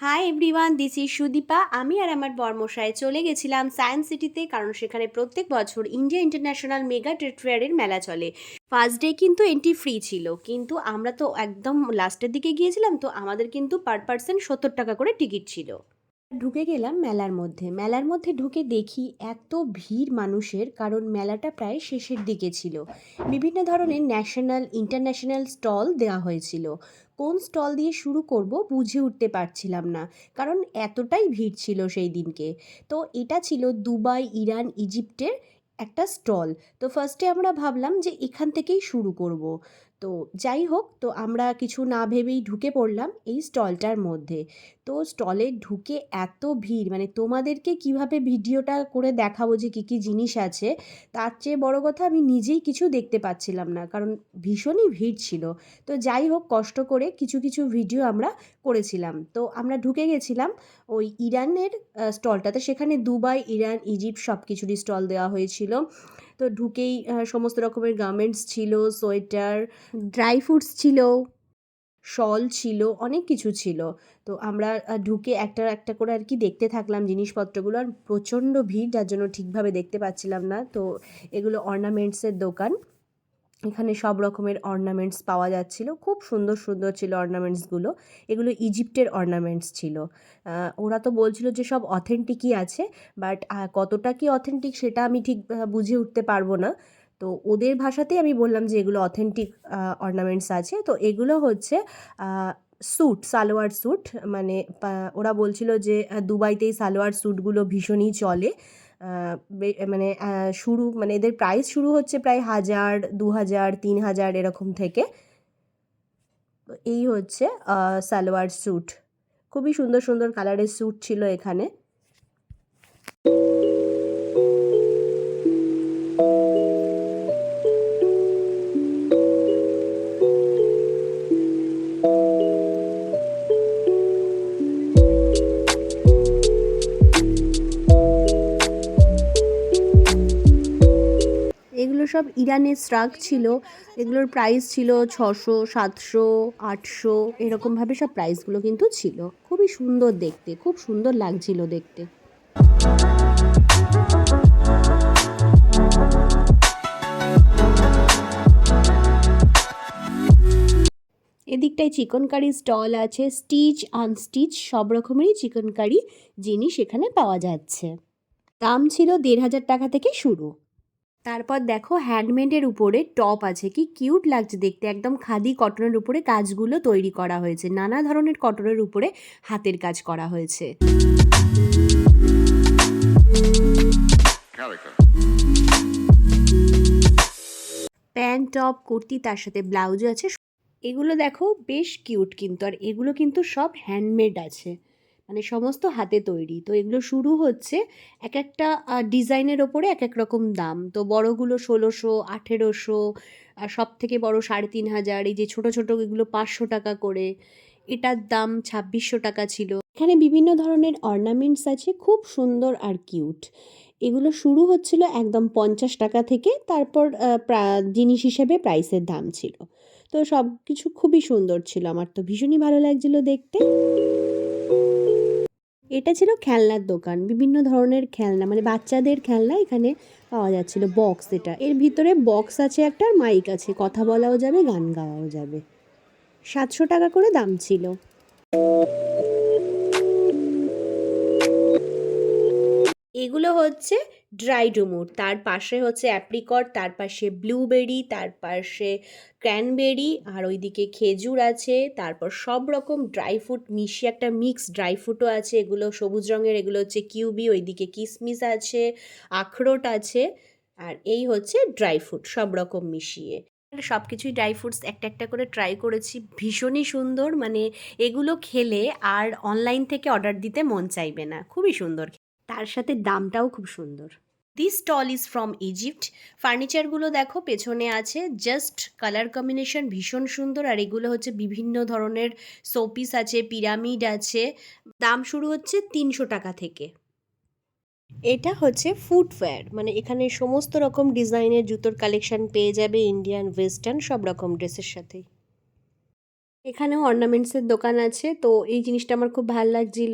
Hi everyone, this is Sudipa. আমি আর আমার বরমশাই চলে গেছিলাম সায়েন্স সিটিতে, কারণ সেখানে প্রত্যেক বছর ইন্ডিয়া ইন্টারন্যাশনাল মেগা ট্রেড ফেয়ারের মেলা চলে। ফার্স্ট ডে কিন্তু এন্ট্রি ফ্রি ছিল, কিন্তু আমরা তো একদম লাস্টের দিকে গিয়েছিলাম, তো আমাদের কিন্তু পার পার্সন 70 টাকা করে টিকিট ছিল। ঢুকে গেলাম মেলার মধ্যে ঢুকে দেখি এত ভিড় মানুষের, কারণ মেলাটা প্রায় শেষের দিকে ছিল। বিভিন্ন ধরনের ন্যাশনাল ইন্টারন্যাশনাল স্টল দেওয়া হয়েছিল। কোন স্টল দিয়ে শুরু করব বুঝে উঠতে পারছিলাম না, কারণ এতটাই ভিড় ছিল সেই দিনকে। তো এটা ছিল দুবাই, ইরান, ইজিপ্টের একটা স্টল। তো ফার্স্টে আমরা ভাবলাম যে এখান থেকেই শুরু করব। তো যাই হোক, তো আমরা কিছু না ভেবেই ঢুকে পড়লাম এই স্টলটার মধ্যে। তো স্টলে ঢুকে এত ভিড়, মানে তোমাদেরকে কিভাবে ভিডিওটা করে দেখাবো যে কী কী জিনিস আছে, তার চেয়ে বড় কথা আমি নিজেই কিছু দেখতে পাচ্ছিলাম না, কারণ ভীষণই ভিড় ছিল। তো যাই হোক, কষ্ট করে কিছু কিছু ভিডিও আমরা করেছিলাম। তো আমরা ঢুকে গেছিলাম ওই ইরানের স্টলটাতে। সেখানে দুবাই, ইরান, ইজিপ্ট সব কিছুরই স্টল দেওয়া হয়েছিল। তো ঢুকেই সমস্ত রকমের গার্মেন্টস ছিল, সোয়েটার, ড্রাই ফ্রুটস ছিল, শল ছিল, অনেক কিছু ছিল। তো আমরা ঢুকে একটা একটা করে আর কি দেখতে থাকলাম জিনিসপত্রগুলো। আর প্রচণ্ড ভিড়, যার জন্য ঠিকভাবে দেখতে পাচ্ছিলাম না। তো এগুলো অর্নামেন্টসের দোকান। এখানে সব রকমের অর্নামেন্টস পাওয়া যাচ্ছিল, খুব সুন্দর সুন্দর ছিল অর্নামেন্টসগুলো। এগুলো ইজিপ্টের অর্নামেন্টস ছিল। ওরা তো বলছিল যে সব অথেন্টিকই আছে, বাট কতটা কি অথেন্টিক সেটা আমি ঠিক বুঝে উঠতে পারবো না। তো ওদের ভাষাতেই আমি বললাম যে এগুলো অথেন্টিক অর্নামেন্টস আছে। তো এগুলো হচ্ছে স্যুট, সালোয়ার স্যুট। মানে ওরা বলছিল যে দুবাইতেই সালোয়ার স্যুটগুলো ভীষণই চলে। মানে শুরু, মানে এদের প্রাইস শুরু হচ্ছে প্রায় 1000, 2000, 3000 এরকম থেকে। তো এই হচ্ছে সালোয়ার স্যুট। খুবই সুন্দর সুন্দর কালারের স্যুট ছিল এখানে। এগুলো সব ইরানের শ্রাগ ছিল। এগুলোর প্রাইস ছিল 600, 700, 800 এরকমভাবে সব প্রাইসগুলো কিন্তু ছিল। খুবই সুন্দর দেখতে, খুব সুন্দর লাগছিল দেখতে। এদিকটায় চিকেন কারি স্টল আছে, স্টিচ আনস্টিচ সব রকমেরই চিকেন কারি জিনিস এখানে পাওয়া যাচ্ছে। দাম ছিল 1500 টাকা থেকে শুরু। তারপর দেখো হ্যান্ডমেডের উপরে টপ আছে, কি কিউট লাগছে দেখতে। একদম খাদি কটনের উপরে কাজগুলো তৈরি করা হয়েছে, নানা ধরনের কটনের উপরে হাতের কাজ করা হয়েছে। প্যান্ট, টপ, কুর্তি, তার সাথে ব্লাউজও আছে। এগুলো দেখো বেশ কিউট কিন্তু, আর এগুলো কিন্তু সব হ্যান্ডমেড আছে, মানে সমস্ত হাতে তৈরি। তো এগুলো শুরু হচ্ছে এক একটা ডিজাইনের ওপরে এক এক রকম দাম। তো বড়গুলো 1600, 1800, আর সব থেকে বড় 3500। এই যে ছোট ছোট এগুলো 500 টাকা করে। এটার দাম 2600 টাকা ছিল। এখানে বিভিন্ন ধরনের অর্নামেন্টস আছে, খুব সুন্দর আর কিউট। এগুলো শুরু হচ্ছিল একদম 50 টাকা থেকে, তারপর জিনিস হিসেবে প্রাইসের দাম ছিল। তো সব কিছু খুবই সুন্দর ছিল, আমার তো ভীষণই ভালো লাগছিল দেখতে। এটা ছিল খেলনার দোকান, বিভিন্ন ধরনের খেলনা, মানে বাচ্চাদের খেলনা এখানে পাওয়া যাচ্ছিল। বক্স, এটা এর ভিতরে বক্স আছে একটা, আর মাইক আছে, কথা বলাও যাবে, গান গাওয়াও যাবে। 700 টাকা করে দাম ছিল। এগুলো হচ্ছে ড্রাই ডুমুর, তার পাশে হচ্ছে অ্যাপ্রিকট, তার পাশে ব্লুবেরি, তার পাশে ক্র্যানবেরি, আর ওইদিকে খেজুর আছে। তারপর সব রকম ড্রাই ফ্রুট মিশিয়ে একটা মিক্স ড্রাই ফ্রুটও আছে। এগুলো সবুজ রঙের, এগুলো হচ্ছে কিউবি, ওইদিকে কিশমিশ আছে, আখরোট আছে। আর এই হচ্ছে ড্রাই ফ্রুট সব রকম মিশিয়ে। সব কিছুই ড্রাই ফ্রুটস একটা একটা করে ট্রাই করেছি, ভীষণই সুন্দর। মানে এগুলো খেলে আর অনলাইন থেকে অর্ডার দিতে মন চাইবে না, খুবই সুন্দর। তার সাথে দামটাও খুব সুন্দর। This stall is from Egypt. ফার্নিচারগুলো দেখো পেছনে আছে, জাস্ট কালার কম্বিনেশন ভীষণ সুন্দর। আর এগুলো হচ্ছে বিভিন্ন ধরনের শোপিস আছে, পিরামিড আছে। দাম শুরু হচ্ছে 300 টাকা থেকে। এটা হচ্ছে ফুটওয়্যার, মানে এখানে সমস্ত রকম ডিজাইনের জুতোর কালেকশন পেয়ে যাবে, ইন্ডিয়ান, ওয়েস্টার্ন সব রকম ড্রেসের সাথেই। এখানেও অর্নামেন্টসের দোকান আছে, তো এই জিনিসটা আমার খুব ভাল লাগছিল।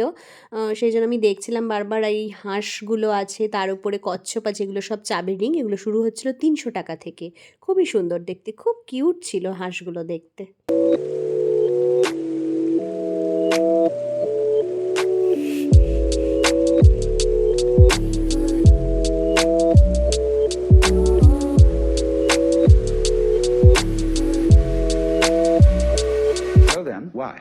সেই জন্য আমি দেখছিলাম বারবার। এই হাঁসগুলো আছে, তার উপরে কচ্ছপ আছে, এগুলো সব চাবি রিং। এগুলো শুরু হচ্ছিল 300 টাকা থেকে। খুবই সুন্দর দেখতে, খুব কিউট ছিল হাঁসগুলো দেখতে। So then, why?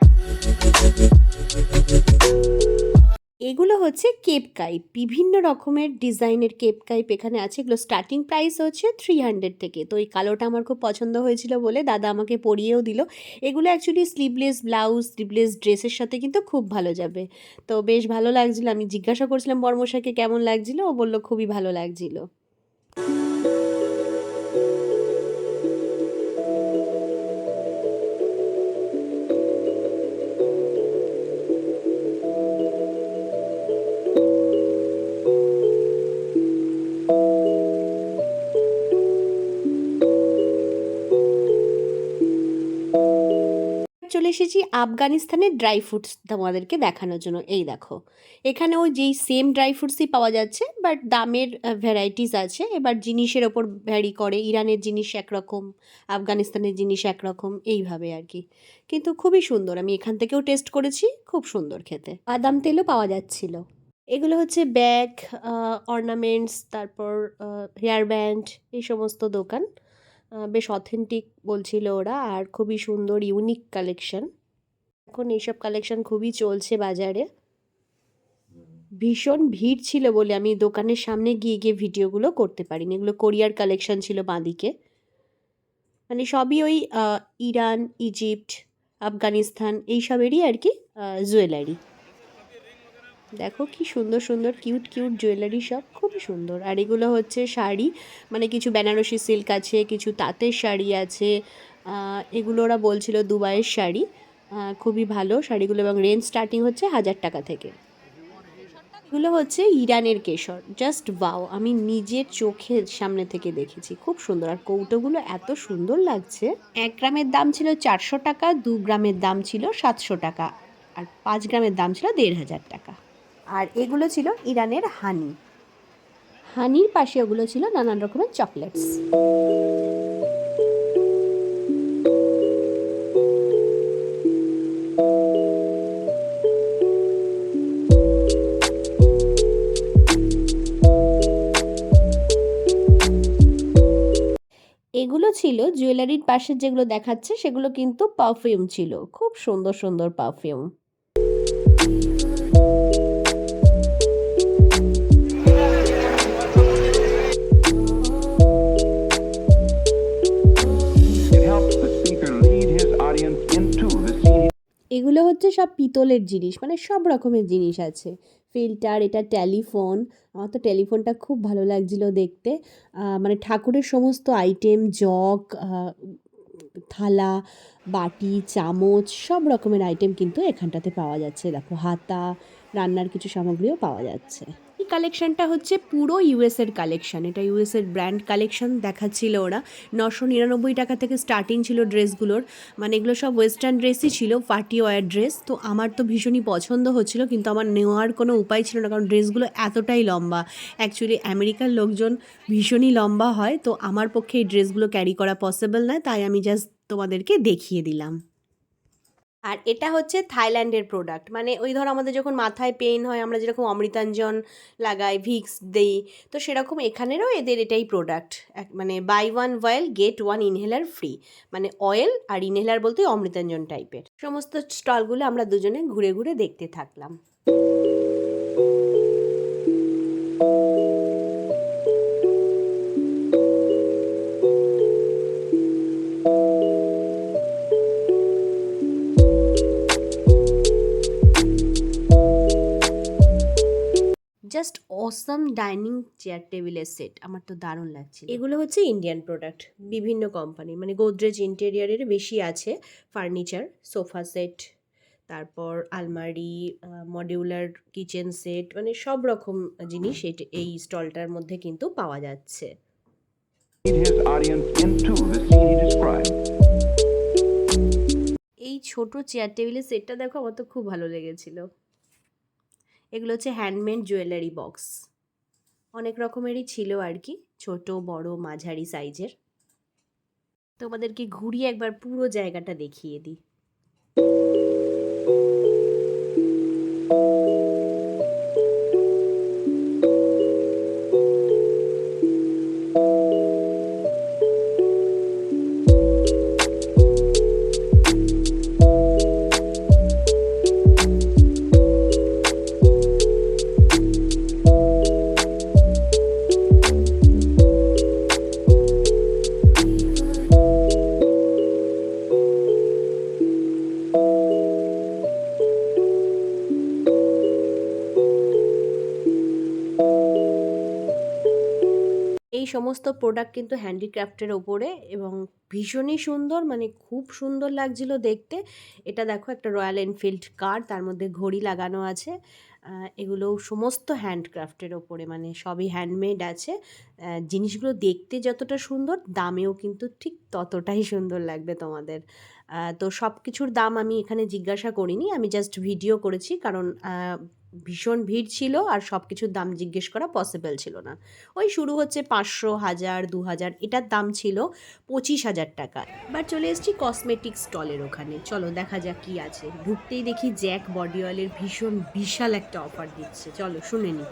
এগুলো হচ্ছে কেপ কাইপ, বিভিন্ন রকমের ডিজাইনের কেপ কাইপ এখানে আছে। এগুলো স্টার্টিং প্রাইস হচ্ছে 300 থেকে। তো এই কালোটা আমার খুব পছন্দ হয়েছিল বলে দাদা আমাকে পরিয়েও দিল। এগুলো অ্যাকচুয়ালি স্লিভলেস ব্লাউজ, স্লিভলেস ড্রেসের সাথে কিন্তু খুব ভালো যাবে। তো বেশ ভালো লাগছিল। আমি জিজ্ঞাসা করছিলাম বর্মশাইকে কেমন লাগছিল, ও বলল খুবই ভালো লাগছিল। চলে এসেছি আফগানিস্তানের ড্রাই ফ্রুটস তোমাদেরকে দেখানোর জন্য। এই দেখো, এখানে ওই যেই সেম ড্রাই ফ্রুটসই পাওয়া যাচ্ছে, বাট দামের ভ্যারাইটিস আছে। এবার জিনিসের ওপর ভ্যারি করে, ইরানের জিনিস একরকম, আফগানিস্তানের জিনিস একরকম, এইভাবে আর কি। কিন্তু খুবই সুন্দর, আমি এখান থেকেও টেস্ট করেছি, খুব সুন্দর খেতে। বাদাম তেলও পাওয়া যাচ্ছিল। এগুলো হচ্ছে ব্যাগ, অর্নামেন্টস, তারপর হেয়ার ব্যান্ড, এই সমস্ত দোকান। বেশ অথেন্টিক বলছিল ওরা, আর খুবই সুন্দর ইউনিক কালেকশন। এখন এইসব কালেকশন খুবই চলছে বাজারে। ভীষণ ভিড় ছিল বলে আমি দোকানের সামনে গিয়ে গিয়ে ভিডিওগুলো করতে পারিনি। এগুলো কোরিয়ার কালেকশন ছিল বাঁদিকে, মানে সবই ওই ইরান, ইজিপ্ট, আফগানিস্তান এইসবেরই আর কি জুয়েলারি। দেখো কি সুন্দর সুন্দর কিউট কিউট জুয়েলারি, সব খুবই সুন্দর। আর এগুলো হচ্ছে শাড়ি, মানে কিছু বেনারসি সিল্ক আছে, কিছু তাঁতের শাড়ি আছে। এগুলো ওরা বলছিল দুবাইয়ের শাড়ি। খুবই ভালো শাড়িগুলো, এবং রেঞ্জ স্টার্টিং হচ্ছে 1000 টাকা থেকে। এগুলো হচ্ছে ইরানের কেশর, জাস্ট ওয়াও, আমি নিজের চোখের সামনে থেকে দেখেছি, খুব সুন্দর। আর কৌটোগুলো এত সুন্দর লাগছে। 1 গ্রামের দাম ছিল 400 টাকা, 2 গ্রামের দাম ছিল 700 টাকা, আর 5 গ্রামের দাম ছিল 1500 টাকা। আর এগুলো ছিল ইরানের হানি। হানির পাশে ওগুলো ছিল নানান রকমের চকলেটস। এগুলো ছিল জুয়েলারির পাশে যেগুলো দেখাচ্ছে, সেগুলো কিন্তু পারফিউম ছিল, খুব সুন্দর সুন্দর perfume. It helps the speaker lead his audience into the scene. এগুলো হচ্ছে সব পিতলের জিনিস, মানে সব রকমের জিনিস আছে। ফিল্টার, এটা টেলিফোন। আমার তো টেলিফোনটা খুব ভালো লাগছিল দেখতে। মানে ঠাকুরের সমস্ত আইটেম, জগ, থালা, বাটি, চামচ, সব রকমের আইটেম কিন্তু এখানটাতে পাওয়া যাচ্ছে। দেখো হাতা, রান্নার কিছু সামগ্রীও পাওয়া যাচ্ছে। এই কালেকশনটা হচ্ছে পুরো ইউএসের কালেকশন, এটা ইউএসের ব্র্যান্ড কালেকশন দেখাচ্ছিল ওরা। 999 টাকা থেকে স্টার্টিং ছিল ড্রেসগুলোর, মানে এগুলো সব ওয়েস্টার্ন ড্রেসই ছিল, পার্টি ওয়্যার ড্রেস। তো আমার তো ভীষণই পছন্দ হচ্ছিল, কিন্তু আমার নেওয়ার কোনো উপায় ছিল না, কারণ ড্রেসগুলো এতটাই লম্বা। অ্যাকচুয়ালি আমেরিকার লোকজন ভীষণই লম্বা হয়, তো আমার পক্ষে এই ড্রেসগুলো ক্যারি করা পসিবল নয়, তাই আমি জাস্ট তোমাদেরকে দেখিয়ে দিলাম। আর এটা হচ্ছে থাইল্যান্ডের প্রোডাক্ট, মানে ওই ধর আমাদের যখন মাথায় পেইন হয়, আমরা যেরকম অমৃতাঞ্জন লাগাই, ভিক্স দেই, তো সেরকম এখানেরও এদের এটাই প্রোডাক্ট। মানে buy one oil get one inhaler free, মানে অয়েল আর ইনহেলার বলতে অমৃতাঞ্জন টাইপের। সমস্ত স্টলগুলো আমরা দুজনে ঘুরে ঘুরে দেখতে থাকলাম। জাস্ট অসম ডাইনিং চেয়ার টেবিলের সেট, আমার তো দারুণ লাগছে। এগুলো হচ্ছে ইন্ডিয়ান প্রোডাক্ট, বিভিন্ন কোম্পানি, মানে গোদরেজ ইন্টেরিয়ারের বেশি আছে। ফার্নিচার, সোফা সেট, তারপর আলমারি, মডিউলার কিচেন সেট, মানে সব রকম জিনিস এই স্টলটার মধ্যে কিন্তু পাওয়া যাচ্ছে। Lead his audience into the scene he described. এই ছোট চেয়ার টেবিলের সেটটা দেখো, আমার তো খুব ভালো লেগেছিল। এগুলো হচ্ছে হ্যান্ডমেড জুয়েলারি বক্স, অনেক রকমেরই ছিল আর কি, ছোট বড় মাঝারি সাইজের। তোমাদেরকে ঘুরিয়ে একবার পুরো জায়গাটা দেখিয়ে দিই। এই সমস্ত প্রোডাক্ট কিন্তু হ্যান্ডিক্রাফটের ওপরে এবং ভীষণই সুন্দর, মানে খুব সুন্দর লাগছিল দেখতে। এটা দেখো একটা রয়্যাল এনফিল্ড কার, তার মধ্যে ঘড়ি লাগানো আছে। এগুলো সমস্ত হ্যান্ডক্রাফটের ওপরে, মানে সবই হ্যান্ডমেড আছে। জিনিসগুলো দেখতে যতটা সুন্দর, দামেও কিন্তু ঠিক ততটাই সুন্দর লাগবে তোমাদের। তো সব কিছুর দাম আমি এখানে জিজ্ঞাসা করিনি, আমি জাস্ট ভিডিও করেছি, কারণ ভীষণ ভিড় ছিল আর সব কিছুর দাম জিজ্ঞেস করা পসিবল ছিল না। ওই শুরু হচ্ছে 500, 1000, 2000, এটার দাম ছিল 25,000 টাকা। এবার চলে এসেছি কসমেটিক স্টলের ওখানে, চলো দেখা যাক কি আছে। ঢুকতেই দেখি জ্যাক বডি অয়েলের ভীষণ বিশাল একটা অফার দিচ্ছে, চলো শুনে নিই।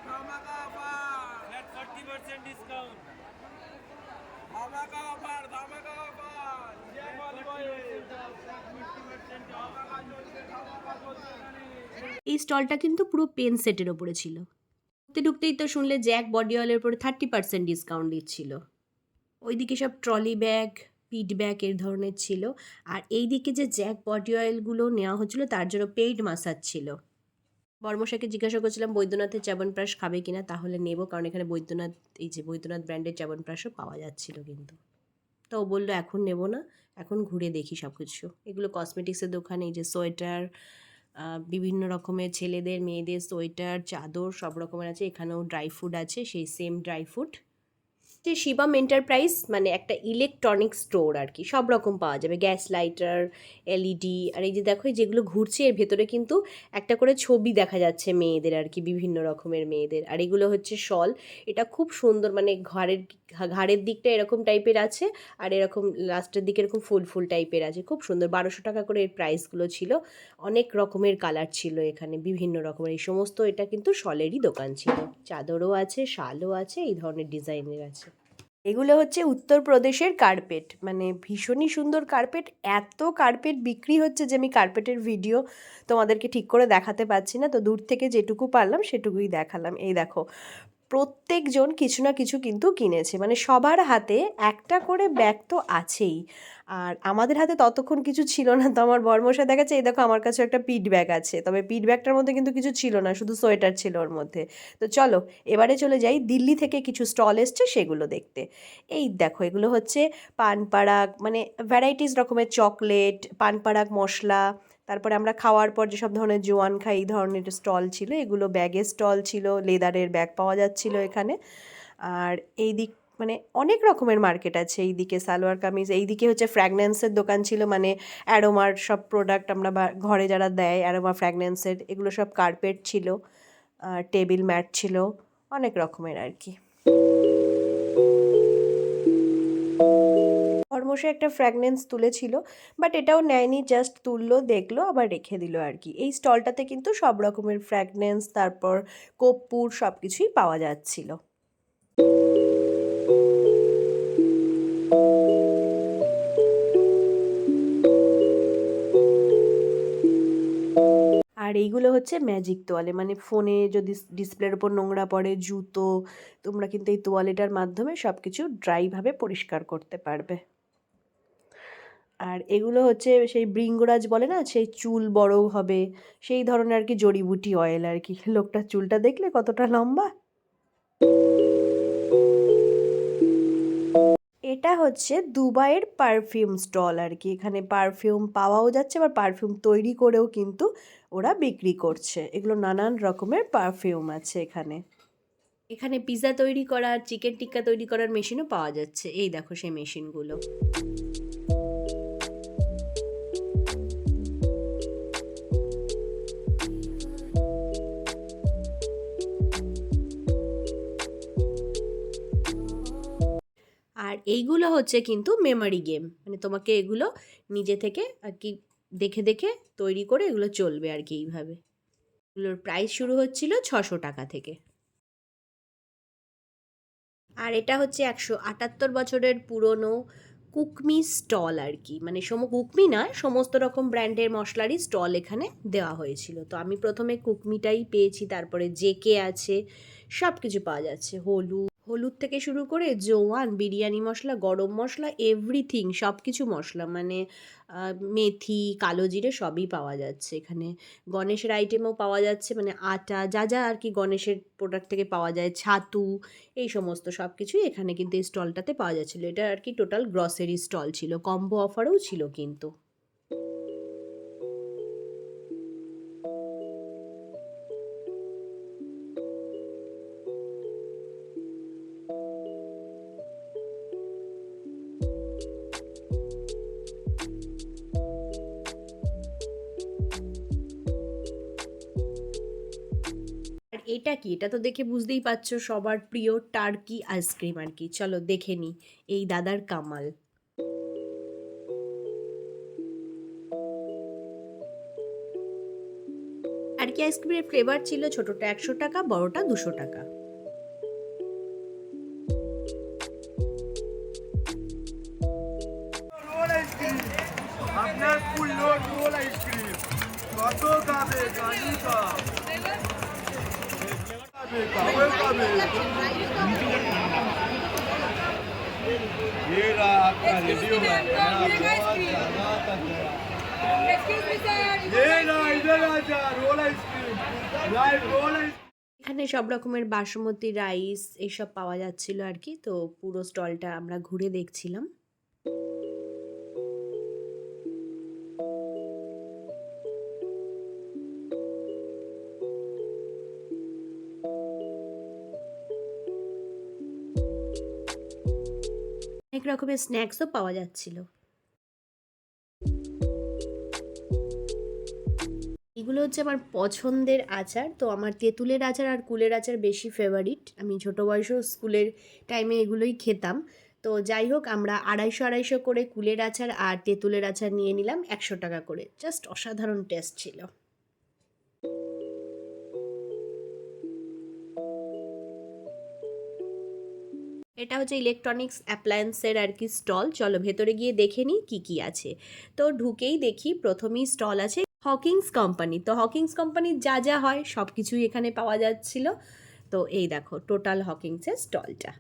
ধামাকা অফার ফ্ল্যাট 40% ডিসকাউন্ট। ধামাকা offer Jack olive oil 50% of. ধামাকা চলছে এখানে। এই স্টলটা কিন্তু পুরো পেন সেটের ওপরে ছিল। ঢুকতে ঢুকতেই তো শুনলে জ্যাক বডি অয়েলের উপরে 30% ডিসকাউন্ট দিচ্ছিল। ওইদিকে সব ট্রলি ব্যাগ, পিট ব্যাগ এর ধরনের ছিল। আর এইদিকে যে জ্যাক বডি অয়েলগুলো নেওয়া হচ্ছিল তার জন্য পেইড মাসাজ ছিল। বর্মশাকে জিজ্ঞাসা করছিলাম বৈদ্যনাথের চ্যবনপ্রাশ খাবে কিনা, তাহলে নেব, কারণ এখানে বৈদ্যনাথ, এই যে বৈদ্যনাথ ব্র্যান্ডের চ্যবনপ্রাশও পাওয়া যাচ্ছিল কিন্তু। তো ও বললো এখন নেব না, এখন ঘুরে দেখি সব কিছু। এগুলো কসমেটিক্সের দোকান, এই যে সোয়েটার, বিভিন্ন রকমের ছেলেদের মেয়েদের সোয়েটার, চাদর সব রকমের আছে। এখানেও ড্রাই ফ্রুট আছে, সেই সেম ড্রাই ফ্রুট। যে শিবম এন্টারপ্রাইজ মানে একটা ইলেকট্রনিক স্টোর আর কি, সব রকম পাওয়া যাবে, গ্যাস লাইটার, এলইডি। আর এই যে দেখো যেগুলো ঘুরছে এর ভেতরে কিন্তু একটা করে ছবি দেখা যাচ্ছে মেয়েদের আর কি, বিভিন্ন রকমের মেয়েদের। আর এগুলো হচ্ছে শল, এটা খুব সুন্দর, মানে ঘাড়ের দিকটা এরকম টাইপের আছে, আর এরকম লাস্টের দিকে এরকম ফুল ফুল টাইপের আছে, খুব সুন্দর। 1200 টাকা করে এর প্রাইসগুলো ছিল। অনেক রকমের কালার ছিল এখানে, বিভিন্ন রকমের। এই সমস্ত এটা কিন্তু শলেরই দোকান ছিল, চাদরও আছে, শালও আছে, এই ধরনের ডিজাইনের আছে। এগুলো হচ্ছে উত্তরপ্রদেশের কার্পেট, মানে ভীষণই সুন্দর কার্পেট। এত কার্পেট বিক্রি হচ্ছে যে আমি কার্পেটের ভিডিও তোমাদেরকে ঠিক করে দেখাতে পারছি না, তো দূর থেকে যেটুকু পারলাম সেটুকুই দেখালাম। এই দেখো, প্রত্যেকজন কিছু না কিছু কিন্তু কিনেছে, মানে সবার হাতে একটা করে ব্যাগ তো আছেই। আর আমাদের হাতে ততক্ষণ কিছু ছিল না, তো আমার বরমশাই দেখাচ্ছে, এই দেখো আমার কাছে একটা পিট ব্যাগ আছে, তবে পিট ব্যাগটার মধ্যে কিন্তু কিছু ছিল না, শুধু সোয়েটার ছিল ওর মধ্যে। তো চলো এবারে চলে যাই দিল্লি থেকে কিছু স্টল এসছে সেগুলো দেখতে। এই দেখো এগুলো হচ্ছে পান পারাগ, মানে ভ্যারাইটিস রকমের চকলেট, পান পারাগ মশলা, তারপরে আমরা খাওয়ার পর যেসব ধরনের জোয়ান খাই এই ধরনের স্টল ছিল। এগুলো ব্যাগের স্টল ছিল, লেদারের ব্যাগ পাওয়া যাচ্ছিল এখানে। আর এই দিক মানে অনেক রকমের মার্কেট আছে, এইদিকে সালোয়ার কামিজ, এইদিকে হচ্ছে ফ্র্যাগনেন্সের দোকান ছিল, মানে অ্যারোমার সব প্রোডাক্ট আমরা ঘরে যারা দেয় অ্যারোমা ফ্র্যাগনেন্সের, এগুলো সব কার্পেট ছিল, টেবিল ম্যাট ছিল, অনেক রকমের আর কি। বর্মশাই একটা ফ্র্যাগনেন্স তুলেছিল, বাট এটাও নেয়নি, জাস্ট তুললো, দেখলো, আবার রেখে দিল আর কি। এই স্টলটাতে কিন্তু সব রকমের ফ্র্যাগনেন্স, তারপর কর্পূর সব কিছুই পাওয়া যাচ্ছিল। আর এইগুলো হচ্ছে ম্যাজিক তোয়ালে, মানে ফোনে যদি ডিসপ্লের ওপর নোংরা পড়ে, জুতো, তোমরা কিন্তু এই তোয়ালেটার মাধ্যমে সব কিছু ড্রাইভাবে পরিষ্কার করতে পারবে। আর এগুলো হচ্ছে সেই ভৃঙ্গরাজ বলে না, সেই চুল বড় হবে সেই ধরনের আর কি, জড়িবুটি অয়েল আর কি। লোকটার চুলটা দেখলে কতটা লম্বা। এটা এটা হচ্ছে দুবাইয়ের পারফিউম স্টল আর কি। এখানে পারফিউম পাওয়াও যাচ্ছে, আবার পারফিউম তৈরি করেও কিন্তু ওরা বিক্রি করছে। এগুলো নানান রকমের পারফিউম আছে এখানে। এখানে পিৎজা তৈরি করা, চিকেন টিক্কা তৈরি করার মেশিনও পাওয়া যাচ্ছে। এই দেখো সেই মেশিনগুলো। আর এইগুলো হচ্ছে কিন্তু মেমোরি গেম, মানে তোমাকে এগুলো নিজে থেকে আর কি দেখে দেখে তৈরি করে এগুলো চলবে আর কি এইভাবে। এগুলোর প্রাইস শুরু হচ্ছিল 600 টাকা থেকে। আর এটা হচ্ছে 178 বছরের পুরনো কুকমি স্টল আর কি, মানে কুকমি না, সমস্ত রকম ব্র্যান্ডের মশলারই স্টল এখানে দেওয়া হয়েছিল। তো আমি প্রথমে কুকমিটাই পেয়েছি, তারপরে জেকে আছে, সব কিছু পাওয়া যাচ্ছে। হলুদ থেকে শুরু করে জোয়ান, বিরিয়ানি মশলা, গরম মশলা, এভরিথিং, সব কিছু মশলা, মানে মেথি, কালো জিরে সবই পাওয়া যাচ্ছে এখানে। গণেশের আইটেমও পাওয়া যাচ্ছে, মানে আটা যা যা আর কি গণেশের প্রোডাক্ট থেকে পাওয়া যায়, ছাতু, এই সমস্ত সব কিছুই এখানে কিন্তু এই স্টলটাতে পাওয়া যাচ্ছিলো। এটা আর কি টোটাল গ্রসারি স্টল ছিল, কম্বো অফারও ছিল কিন্তু। আর এটা কি, এটা তো দেখে বুঝতেই পারছো সবার প্রিয় টার্কি আইসক্রিম আর কি। চলো দেখে নি এই দাদার কামাল। টার্কি আইসক্রিমের ফ্লেভার ছিল, ছোটটা 100 টাকা, বড়টা 200 টাকা। রোল আইসক্রিম, আপনার ফুল লোড রোল আইসক্রিম কত খাবে? কানি খাবে, কাবে খাবে। ये रहा आपका रेडियो ये ना इधर आजा roll ice cream live roll ice cream. এখানে সব রকমের বাসমতি রাইস এইসব পাওয়া যাচ্ছিল আর কি। তো পুরো স্টলটা আমরা ঘুরে দেখছিলাম। অনেক রকমের স্ন্যাক্সও পাওয়া যাচ্ছিল। এগুলো হচ্ছে আমার পছন্দের আচার। তো আমার তেঁতুলের আচার আর কুলের আচার বেশি ফেভারিট। আমি ছোটো বয়সেও স্কুলের টাইমে এগুলোই খেতাম। তো যাই হোক, আমরা 250 করে কুলের আচার আর তেঁতুলের আচার নিয়ে নিলাম 100 টাকা করে। জাস্ট অসাধারণ টেস্ট ছিল। এটা হচ্ছে ইলেকট্রনিক্স অ্যাপ্লায়েন্সের আর কি স্টল। চলো ভেতরে গিয়ে দেখে নিই কী কী আছে। তো ঢুকেই দেখি প্রথমেই স্টল আছে হকিংস কোম্পানি। তো হকিংস কোম্পানির যা যা হয় সব কিছুই এখানে পাওয়া যাচ্ছিল। তো এই দেখো টোটাল হকিংসের স্টলটা।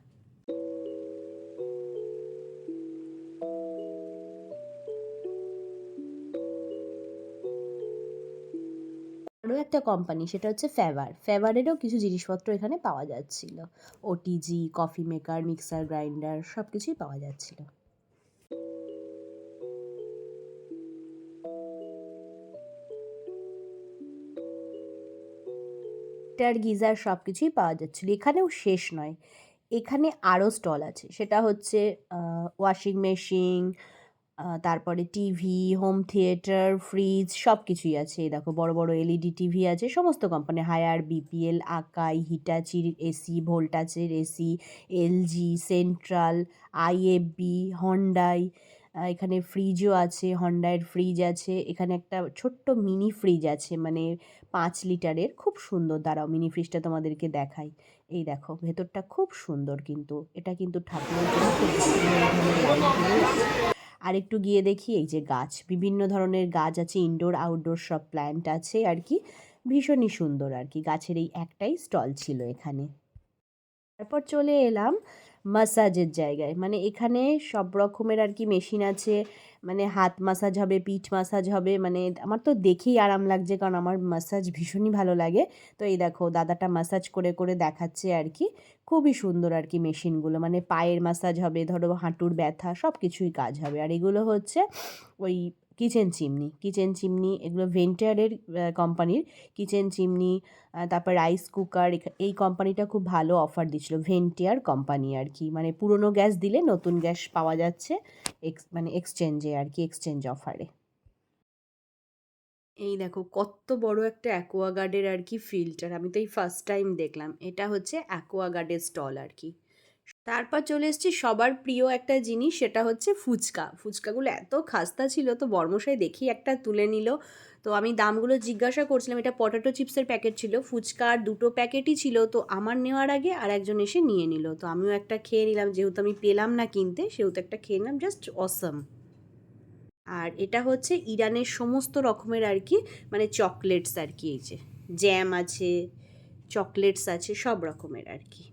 আরও একটা কোম্পানি, সেটা হচ্ছে ফেভারেরও কিছু জিনিসপত্র এখানে পাওয়া যাচ্ছিল। OTG, coffee maker, mixer grinder সব কিছুই পাওয়া যাচ্ছিল। হিটার, গিজার সব কিছুই পাওয়া যাচ্ছিলো। এখানেও শেষ নয়, এখানে আরও স্টল আছে। সেটা হচ্ছে ওয়াশিং মেশিন, তারপরে টিভি, হোম থিয়েটার, ফ্রিজ সব কিছুই আছে। এই দেখো বড় বড় এলইডি টিভি আছে, সমস্ত কোম্পানি, হায়ার, বিপিএল, আকাই, হিটাচির এসি, ভোল্টাসের AC, LG, central, IFB, Hyundai. এখানে ফ্রিজও আছে, হন্ডাইয়ের ফ্রিজ আছে। এখানে একটা ছোট্ট মিনি ফ্রিজ আছে, মানে 5 লিটারের, খুব সুন্দর। দাঁড়াও মিনি ফ্রিজটা তোমাদেরকে দেখাই। এই দেখো ভেতরটা খুব সুন্দর, কিন্তু এটা কিন্তু ঠাকুরের জন্য খুব আর একটু গিয়ে দেখি এই যে গাছ, বিভিন্ন ধরনের গাছ আছে, ইনডোর আউটডোর সব প্ল্যান্ট আছে আর কি। ভীষণই সুন্দর আর কি। গাছের এই একটাই স্টল ছিল এখানে। তারপর চলে এলাম মাসাজের জায়গায়, মানে এখানে সব রকমের আর কি মেশিন আছে, মানে হাত মাসাজ হবে, পিঠ মাসাজ হবে, মানে আমার তো দেখেই আরাম লাগছে কারণ আমার মাসাজ ভীষণই ভালো লাগে। তো এই দেখো দাদাটা মাসাজ করে করে দেখাচ্ছে আর কি, খুবই সুন্দর আর কি মেশিনগুলো, মানে পায়ের মাসাজ হবে, ধরো হাঁটুর ব্যথা সব কিছুই কাজ হবে। আর এগুলো হচ্ছে ওই কিচেন চিমনি এগুলো ভেন্টিয়ারের কোম্পানির কিচেন চিমনি। তারপর রাইস কুকার, এই কোম্পানিটা খুব ভালো অফার দিচ্ছিল, ভেন্টিয়ার কোম্পানি আর কি, মানে পুরনো গ্যাস দিলে নতুন গ্যাস পাওয়া যাচ্ছে মানে এক্সচেঞ্জে আর কি, এক্সচেঞ্জ অফারে। এই দেখো কত বড় একটা অ্যাকোয়াগার্ডের আর কি ফিল্টার, আমি তো এই ফার্স্ট টাইম দেখলাম। এটা হচ্ছে অ্যাকোয়াগার্ডের স্টল আর কি। তারপর চলে এসেছি সবার প্রিয় একটা জিনিস, সেটা হচ্ছে ফুচকা। ফুচকাগুলো এত খাস্তা ছিল, তো বর্মশাই দেখি একটা তুলে নিল। তো আমি দামগুলো জিজ্ঞাসা করছিলাম, এটা পটেটো চিপসের প্যাকেট ছিল, ফুচকার দুটো প্যাকেটই ছিল। তো আমার নেওয়ার আগে আর একজন এসে নিয়ে নিল, তো আমিও একটা খেয়ে নিলাম, যেহেতু আমি পেলাম না কিনতে সেহেতু একটা খেয়ে নিলাম, জাস্ট অসাম। আর এটা হচ্ছে ইরানের সমস্ত রকমের আর কি, মানে চকলেটস আর কি, এই যে জ্যাম আছে, চকলেটস আছে, সব রকমের আর কি।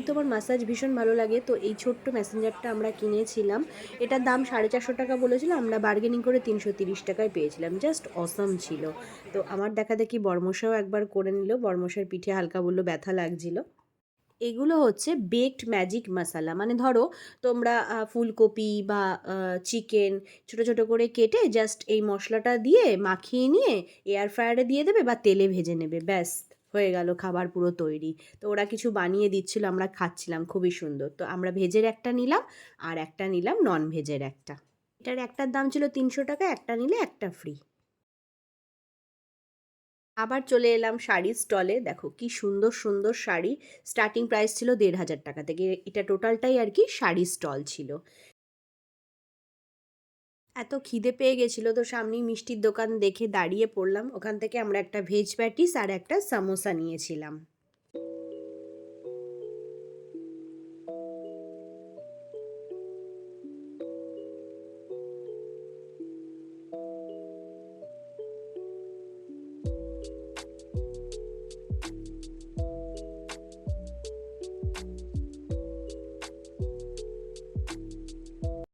তো আমার মাসাজ ভীষণ ভালো লাগে, তো এই ছোট্ট ম্যাসেঞ্জারটা আমরা কিনেছিলাম। এটার দাম 450 টাকা বলেছিল, আমরা বার্গেনিং করে 330 টাকায় পেয়েছিলাম, জাস্ট অসাম ছিল। তো আমার দেখা দেখি বর্মশাও একবার করে নিল, বর্মশার পিঠে হালকা বললো ব্যথা লাগছিল। এগুলো হচ্ছে বেকড ম্যাজিক মশালা, মানে ধরো তোমরা ফুলকপি বা চিকেন ছোট ছোট করে কেটে জাস্ট এই মশলাটা দিয়ে মাখিয়ে নিয়ে এয়ার ফ্রায়ারে দিয়ে দেবে বা তেলে ভেজে নেবে, ব্যাস হয়ে গেল, খাবার পুরো তৈরি। তো ওরা কিছু বানিয়ে দিচ্ছিল, আমরা খাচ্ছিলাম, খুবই সুন্দর। তো আমরা ভেজের একটা নিলাম আর একটা নিলাম নন ভেজের একটা। এটার একটার দাম ছিল 300 টাকা, একটা নিলে একটা ফ্রি। আবার চলে এলাম শাড়ির স্টলে, দেখো কি সুন্দর সুন্দর শাড়ি, স্টার্টিং প্রাইস ছিল 1,500 টাকা থেকে, এটা টোটালটাই আর কি শাড়ির স্টল ছিল। এত খিদে পেয়ে গেছিলো, তো সামনেই মিষ্টির দোকান দেখে দাঁড়িয়ে পড়লাম, ওখান থেকে আমরা একটা ভেজ প্যাটিস আর একটা সামোসা নিয়েছিলাম।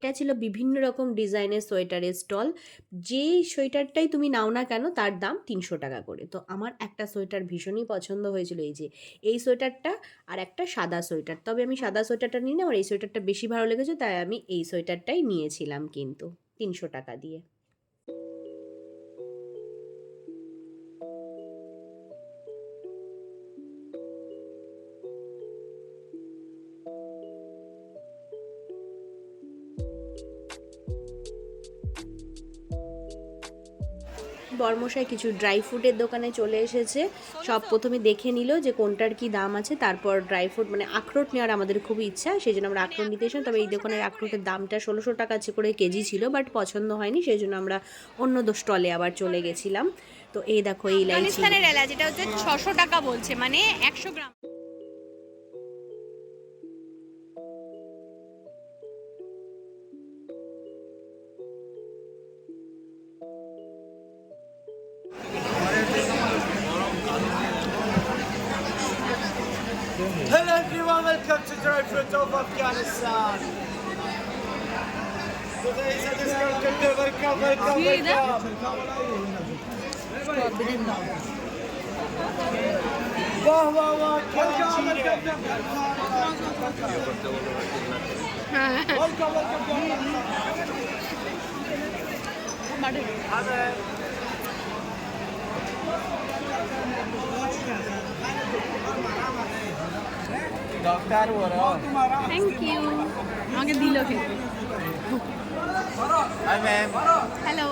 এটা ছিল বিভিন্ন রকম ডিজাইনের সোয়েটারের স্টল, যেই সোয়েটারটাই তুমি নাও না কেন তার দাম 300 টাকা করে। তো আমার একটা সোয়েটার ভীষণই পছন্দ হয়েছিল, এই যে এই সোয়েটারটা, আর একটা সাদা সোয়েটার, তবে আমি সাদা সোয়েটারটা নিই না, আমার এই সোয়েটারটা বেশি ভালো লেগেছে, তাই আমি এই সোয়েটারটাই নিয়েছিলাম কিন্তু 300 টাকা দিয়ে। বর্মশাই কিছু ড্রাই ফ্রুটের দোকানে চলে এসেছে, সব প্রথমে দেখে নিল যে কোনটার কি দাম আছে, তারপর ড্রাই ফ্রুট মানে আখরোট নেওয়ার আমাদের খুবই ইচ্ছা, সেই জন্য আমরা আখরোট নিতে এসেছিলাম। তবে এই দোকানের আখরোটের দামটা 1600 টাকা করে কেজি ছিল, বাট পছন্দ হয়নি, সেই জন্য আমরা অন্য স্টলে আবার চলে গেছিলাম। তো এই দেখো এই ইলাইচি, আফগানিস্তানের এলাচ, এটা হচ্ছে 600 টাকা বলছে, মানে 100 গ্রাম। Hello everyone, welcome to Dry Fruit of Afghanistan. Today is a discount day, welcome. वाह वाह वाह क्या चीज है। डॉक्टर हो रहा है। থ্যাংক ইউ, আমাকে দিল খেতে। Hi ma'am. হ্যালো।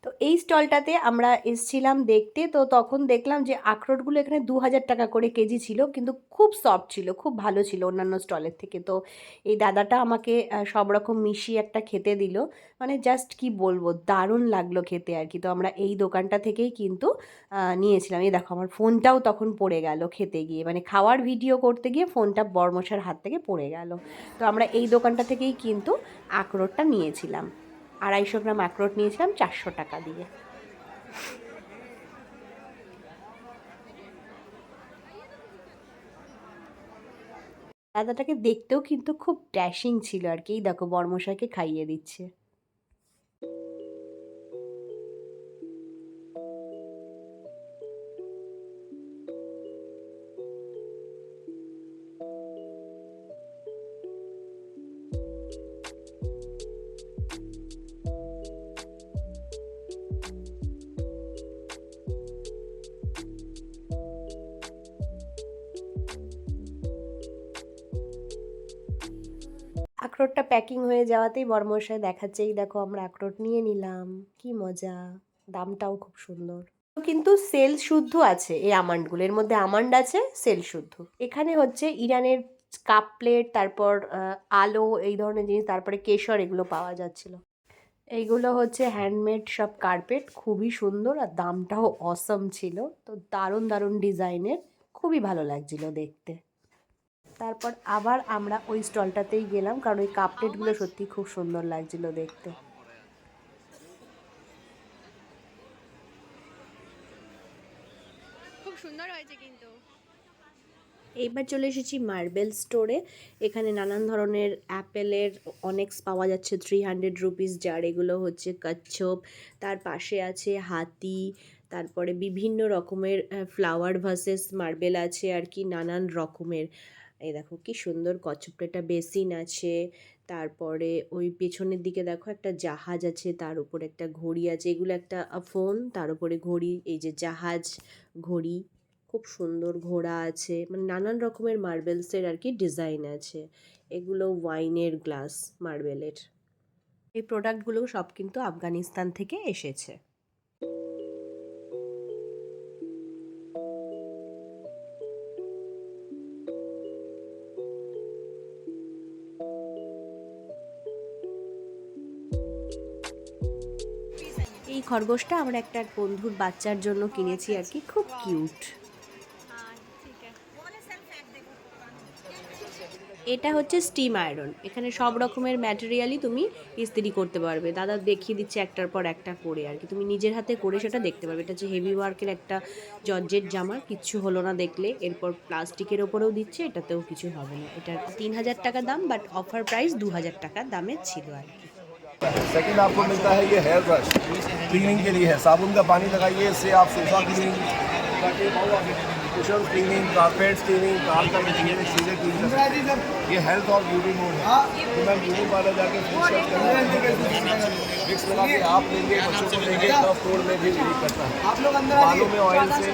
তো এই স্টলটাতে আমরা এসছিলাম দেখতে, তো তখন দেখলাম যে আখরোটগুলো এখানে 2,000 টাকা করে কেজি ছিল, কিন্তু খুব সফট ছিল, খুব ভালো ছিল অন্যান্য স্টলের থেকে। তো এই দাদাটা আমাকে সব রকম মিশিয়ে একটা খেতে দিল, মানে জাস্ট কি বলবো, দারুণ লাগলো খেতে আর কি। তো আমরা এই দোকানটা থেকেই কিন্তু নিয়েছিলাম। এই দেখো আমার ফোনটাও তখন পড়ে গেল খেতে গিয়ে, মানে খাওয়ার ভিডিও করতে গিয়ে ফোনটা বর্মশার হাত থেকে পড়ে গেল। তো আমরা এই দোকানটা থেকেই কিন্তু আখরোটটা নিয়েছিলাম। 250 গ্রাম আখরোট নিয়েছিলাম 400 টাকা দিয়ে। দাদাটাকে দেখতেও কিন্তু খুব ড্যাশিং ছিল আর কি। এই দেখো বর্মশাইকে খাইয়ে দিচ্ছে। আখরোটটা প্যাকিং হয়ে যাওয়াতেই বর্মশাই দেখাচ্ছে, এই দেখো আমরা আখরোট নিয়ে নিলাম, কি মজা, দামটাও খুব সুন্দর। কিন্তু সেল শুদ্ধ আছে এই আমন্ডগুলো, এর মধ্যে আমন্ড আছে, সেল শুদ্ধ। এখানে হচ্ছে ইরানের কাপ প্লেট, তারপর আলো, এই ধরনের জিনিস, তারপরে কেশর, এগুলো পাওয়া যাচ্ছিল। এইগুলো হচ্ছে হ্যান্ডমেড সব কার্পেট, খুবই সুন্দর আর দামটাও অসম ছিল। তো দারুণ দারুণ ডিজাইনের, খুবই ভালো লাগছিল দেখতে। তারপর আবার আমরা ওই স্টলটাতেই গেলাম, কারণ ওই কাপ প্লেটগুলো সত্যি খুব সুন্দর লাগছিল দেখতে। খুব সুন্দর হয়েছে কিন্তু। এইবার চলে এসেছি মার্বেল স্টোরে। এখানে নানান ধরনের অ্যাপেলের অনেক্স পাওয়া যাচ্ছে 300 রুপিস যার। এগুলো হচ্ছে কচ্ছপ, তার পাশে আছে হাতি, তারপরে বিভিন্ন রকমের ফ্লাওয়ার ভাসেস মার্বেল আছে আর কি, নানান রকমের। এই দেখো কি সুন্দর কচ্ছপটা, একটা বেসিন আছে। তারপরে ওই পেছনের দিকে দেখো একটা জাহাজ আছে, তার উপরে একটা ঘড়ি আছে, এগুলো একটা ফোন, তার উপরে ঘড়ি, এই যে জাহাজ, ঘড়ি, খুব সুন্দর ঘোড়া আছে, মানে নানান রকমের মার্বেলসের আর কি ডিজাইন আছে। এগুলো ওয়াইনের গ্লাস মার্বেলের। এই প্রোডাক্টগুলো সব কিন্তু আফগানিস্তান থেকে এসেছে। এই খরগোশটা আমরা একটা বন্ধুর বাচ্চার জন্য কিনেছি আর কি, খুব কিউট। এটা হচ্ছে স্টিম আয়রন, এখানে সব রকমের ম্যাটেরিয়ালই তুমি ইস্ত্রি করতে পারবে। দাদা দেখিয়ে দিচ্ছে একটার পর একটা করে আর কি, তুমি নিজের হাতে করে সেটা দেখতে পারবে। এটা হচ্ছে হেভি ওয়ার্কের একটা জর্জেট জামা, কিচ্ছু হলো না দেখলে। এরপর প্লাস্টিকের ওপরেও দিচ্ছে, এটাতেও কিছু হবে না। এটার 3,000 টাকা দাম, বাট অফার প্রাইস 2,000 টাকা দামের ছিল আর কি। सेकंड आपको मिलता है ये हेयर ब्रश, क्लीनिंग के लिए है। साबुन का पानी लगाइए, इससे आप sofa cleaning, cushion cleaning, carpet cleaning, car का मटीरियल चीज़ें क्लीन कर सकते हैं। ये हेल्थ और ब्यूटी मोड है। तो मैं ब्यूटी पार्लर जाके मिक्स लगा के आप लेंगे, बच्चों को लेंगे, कफ तोड़ में भी रिलीफ करता है। बालों में ऑयल से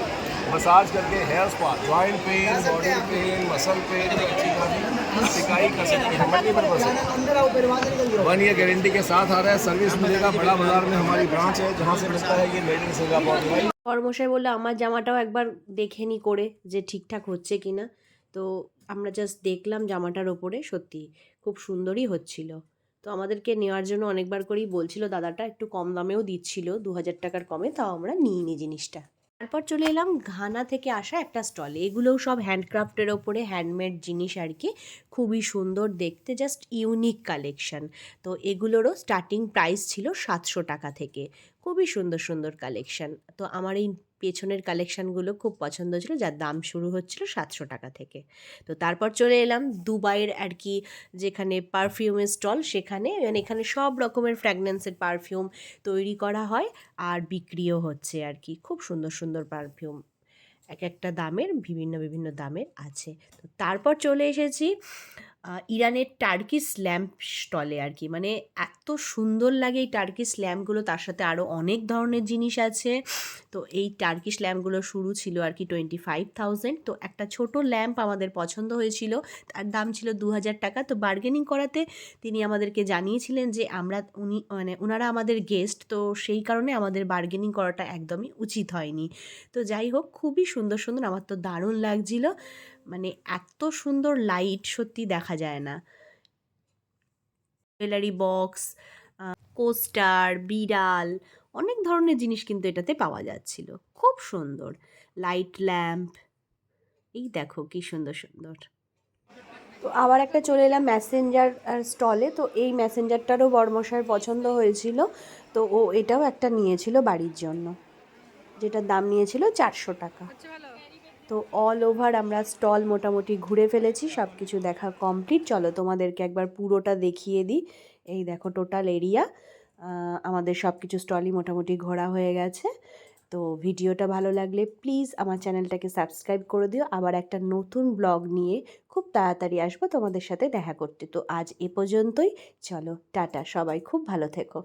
मसाज करके hair spa, joint pain, body pain, muscle pain अच्छी खासी सिकाई कर सकते हैं। मल्टीपल परसेंट 1 ईयर गारंटी के साथ आ रहा है। सर्विस मिलेगा, बड़ा बाजार में हमारी ब्रांच है जहाँ से मिलता है ये मेड इन सिंगापुर। কর্মশাই বললো আমার জামাটাও একবার দেখে নি করে যে ঠিকঠাক হচ্ছে কিনা। তো আমরা জাস্ট দেখলাম জামাটার ওপরে, সত্যি খুব সুন্দরই হচ্ছিল। তো আমাদেরকে নেওয়ার জন্য অনেকবার করেই বলছিল দাদাটা, একটু কম দামেও দিচ্ছিল, 2,000 টাকার কমে, তাও আমরা নিইনি জিনিসটা। তারপর চলে এলাম ঘানা থেকে আসা একটা স্টলে। এগুলোও সব হ্যান্ডক্রাফটের ওপরে হ্যান্ডমেড জিনিস আর কি, খুবই সুন্দর দেখতে, জাস্ট ইউনিক কালেকশন। তো এগুলোরও স্টার্টিং প্রাইস ছিল 700 টাকা থেকে। খুবই সুন্দর সুন্দর কালেকশন। তো আমার এই পেছনের কালেকশানগুলো খুব পছন্দ ছিল, যার দাম শুরু হচ্ছিল 700 টাকা থেকে। তো তারপর চলে এলাম দুবাইয়ের আর কি যেখানে পারফিউমের স্টল, সেখানে মানে এখানে সব রকমের ফ্র্যাগনেন্সের পারফিউম তৈরি করা হয় আর বিক্রিও হচ্ছে আর কি। খুব সুন্দর সুন্দর পারফিউম, এক একটা দামের বিভিন্ন বিভিন্ন দামের আছে। তো তারপর চলে এসেছি ইরানের টার্কিশ ল্যাম্প স্টলে আর কি, মানে এত সুন্দর লাগে এই টার্কিশ ল্যাম্পগুলো, তার সাথে আরও অনেক ধরনের জিনিস আছে। তো এই টার্কিশ ল্যাম্পগুলো শুরু ছিল আর কি 25,000। তো একটা ছোট ল্যাম্প আমাদের পছন্দ হয়েছিল, তার দাম ছিল 2,000 টাকা। তো বার্গেনিং করাতে তিনি আমাদেরকে জানিয়েছিলেন যে ওনারা আমাদের গেস্ট, তো সেই কারণে আমাদের বার্গেনিং করাটা একদমই উচিত হয়নি। তো যাই হোক, খুবই সুন্দর সুন্দর, আমার তো দারুণ লাগছিল, মানে এত সুন্দর লাইট সত্যি দেখা যায় না। জুয়েলারি বক্স, কোস্টার, বিড়াল, অনেক ধরনের জিনিস কিন্তু এটাতে পাওয়া যাচ্ছিল, খুব সুন্দর। লাইট ল্যাম্প, এই দেখো কি সুন্দর সুন্দর। তো আবার একটা চলে এলাম ম্যাসেঞ্জার স্টলে। তো এই ম্যাসেঞ্জারটারও বড়মশাইয়ের পছন্দ হয়েছিল, তো ও এটাও একটা নিয়েছিল বাড়ির জন্য, যেটার দাম নিয়েছিল 400 টাকা। তো অল ওভার আমরা স্টল মোটামুটি ঘুরে ফেলেছি, সব কিছু দেখা কমপ্লিট। চলো তোমাদেরকে একবার পুরোটা দেখিয়ে দিই। এই দেখো টোটাল এরিয়া, আমাদের সব কিছু স্টলই মোটামুটি ঘোরা হয়ে গেছে। তো ভিডিওটা ভালো লাগলে প্লিজ আমার চ্যানেলটাকে সাবস্ক্রাইব করে দিও। আবার একটা নতুন ব্লগ নিয়ে খুব তাড়াতাড়ি আসবো তোমাদের সাথে দেখা করতে। তো আজ এ পর্যন্তই, চলো টাটা, সবাই খুব ভালো থেকো।